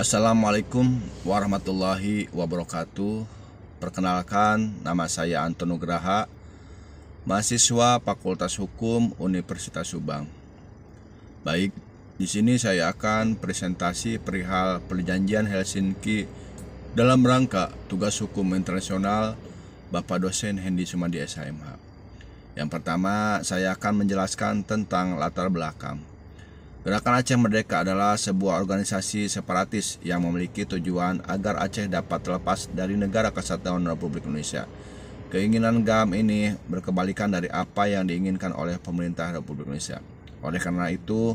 Assalamualaikum warahmatullahi wabarakatuh. Perkenalkan, nama saya Anton Nugraha, mahasiswa Fakultas Hukum Universitas Subang. Baik, di sini saya akan presentasi perihal Perjanjian Helsinki dalam rangka tugas hukum internasional Bapak dosen Hendy Sumadi SHMH. Yang pertama, saya akan menjelaskan tentang latar belakang. Gerakan Aceh Merdeka adalah sebuah organisasi separatis yang memiliki tujuan agar Aceh dapat terlepas dari Negara Kesatuan Republik Indonesia. Keinginan GAM ini berkebalikan dari apa yang diinginkan oleh pemerintah Republik Indonesia. Oleh karena itu,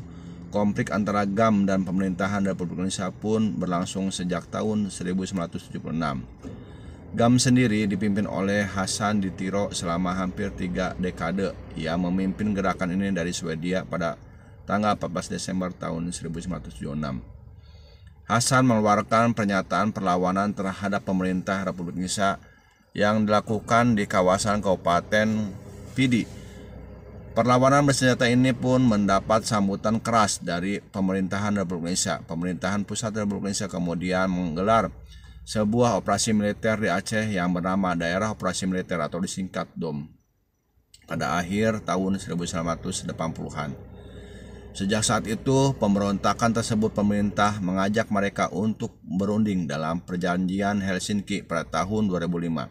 konflik antara GAM dan pemerintahan Republik Indonesia pun berlangsung sejak tahun 1976. GAM sendiri dipimpin oleh Hasan Ditiro selama hampir 3 dekade. Ia memimpin gerakan ini dari Swedia pada tanggal 14 Desember tahun 1976. Hasan mengeluarkan pernyataan perlawanan terhadap pemerintah Republik Indonesia yang dilakukan di kawasan Kabupaten Pidi. Perlawanan bersenjata ini pun mendapat sambutan keras dari pemerintahan Republik Indonesia. Pemerintahan pusat Republik Indonesia kemudian menggelar sebuah operasi militer di Aceh yang bernama Daerah Operasi Militer atau disingkat DOM pada akhir tahun 1980-an. Sejak saat itu, pemberontakan tersebut pemerintah mengajak mereka untuk berunding dalam Perjanjian Helsinki pada tahun 2005.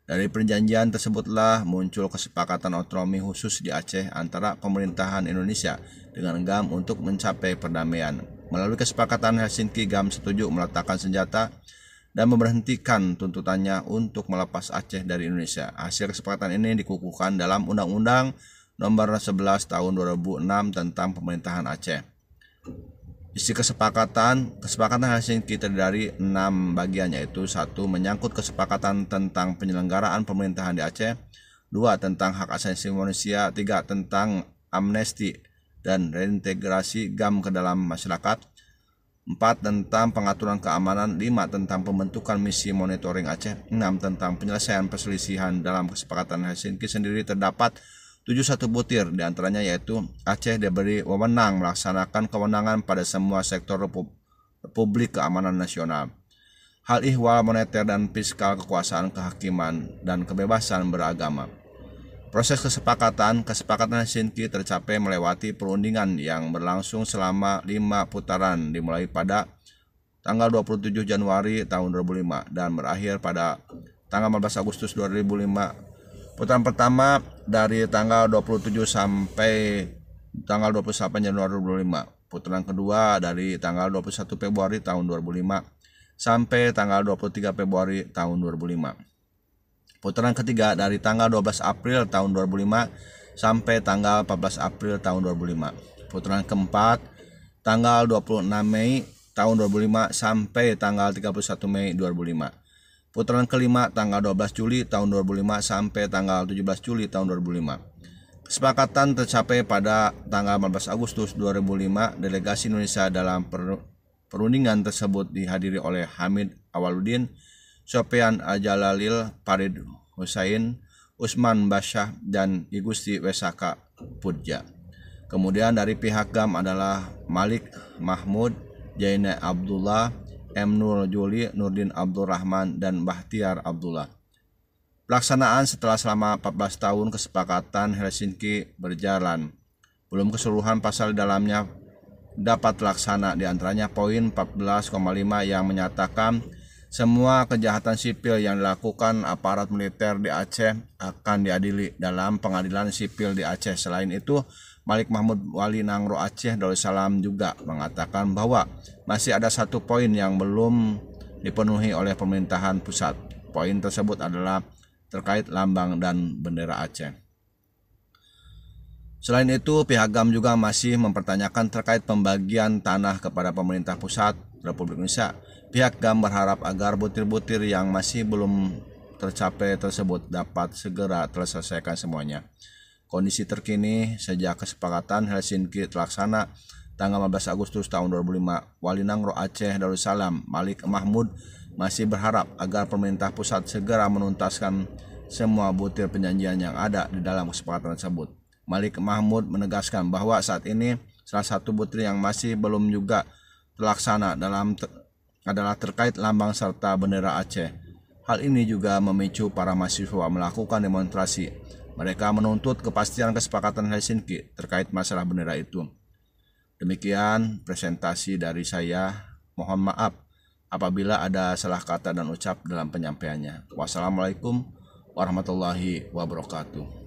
Dari perjanjian tersebutlah muncul kesepakatan otonomi khusus di Aceh antara pemerintahan Indonesia dengan GAM untuk mencapai perdamaian. Melalui kesepakatan Helsinki, GAM setuju meletakkan senjata dan memberhentikan tuntutannya untuk melepas Aceh dari Indonesia. Hasil kesepakatan ini dikukuhkan dalam Undang-Undang Nomor 11 Tahun 2006 tentang Pemerintahan Aceh. Isi kesepakatan Helsinki terdiri dari 6 bagian, yaitu 1. Menyangkut kesepakatan tentang penyelenggaraan pemerintahan di Aceh, 2. Tentang hak asasi manusia, 3. Tentang amnesti dan reintegrasi GAM ke dalam masyarakat, 4. Tentang pengaturan keamanan, 5. Tentang pembentukan misi monitoring Aceh, 6. Tentang penyelesaian perselisihan. Dalam kesepakatan Helsinki sendiri terdapat 71 butir, diantaranya yaitu Aceh diberi wewenang melaksanakan kewenangan pada semua sektor Republik Keamanan Nasional, hal ihwal moneter dan fiskal, kekuasaan kehakiman, dan kebebasan beragama. Proses kesepakatan Helsinki tercapai melewati perundingan yang berlangsung selama 5 putaran, dimulai pada tanggal 27 Januari tahun 2005 dan berakhir pada tanggal 15 Agustus 2005. Putaran pertama dari tanggal 27 sampai tanggal 28 Januari 2005. Putaran kedua dari tanggal 21 Februari tahun 2005 sampai tanggal 23 Februari tahun 2005. Putaran ketiga dari tanggal 12 April tahun 2005 sampai tanggal 14 April tahun 2005. Putaran keempat tanggal 26 Mei tahun 2005 sampai tanggal 31 Mei 2005. Putaran kelima tanggal 12 Juli tahun 2005 sampai tanggal 17 Juli tahun 2005. Kesepakatan tercapai pada tanggal 14 Agustus 2005. Delegasi Indonesia dalam perundingan tersebut dihadiri oleh Hamid Awaludin, Sofyan Ajalalil, Farid Husain, Usman Basyah, dan Igusti Wesaka Pudja. Kemudian dari pihak GAM adalah Malik Mahmud, Jaine Abdullah, M. Nur Juli, Nurdin Abdul Rahman, dan Bahtiar Abdullah. Pelaksanaan setelah selama 14 tahun kesepakatan Helsinki berjalan. Belum keseluruhan pasal di dalamnya dapat terlaksana, diantaranya poin 14,5 yang menyatakan semua kejahatan sipil yang dilakukan aparat militer di Aceh akan diadili dalam pengadilan sipil di Aceh. Selain itu, Malik Mahmud Wali Nangro Aceh Darussalam juga mengatakan bahwa masih ada 1 poin yang belum dipenuhi oleh pemerintahan pusat. Poin tersebut adalah terkait lambang dan bendera Aceh. Selain itu, pihak GAM juga masih mempertanyakan terkait pembagian tanah kepada pemerintah pusat Republik Indonesia. Pihak GAM berharap agar butir-butir yang masih belum tercapai tersebut dapat segera terselesaikan semuanya. Kondisi terkini sejak kesepakatan Helsinki terlaksana tanggal 15 Agustus tahun 2005, Wali Nangro Aceh Darussalam Malik Mahmud masih berharap agar pemerintah pusat segera menuntaskan semua butir perjanjian yang ada di dalam kesepakatan tersebut. Malik Mahmud menegaskan bahwa saat ini salah satu butir yang masih belum juga terlaksana dalam adalah terkait lambang serta bendera Aceh. Hal ini juga memicu para mahasiswa melakukan demonstrasi. Mereka menuntut kepastian kesepakatan Helsinki terkait masalah bendera itu. Demikian presentasi dari saya. Mohon maaf apabila ada salah kata dan ucap dalam penyampaiannya. Wassalamualaikum warahmatullahi wabarakatuh.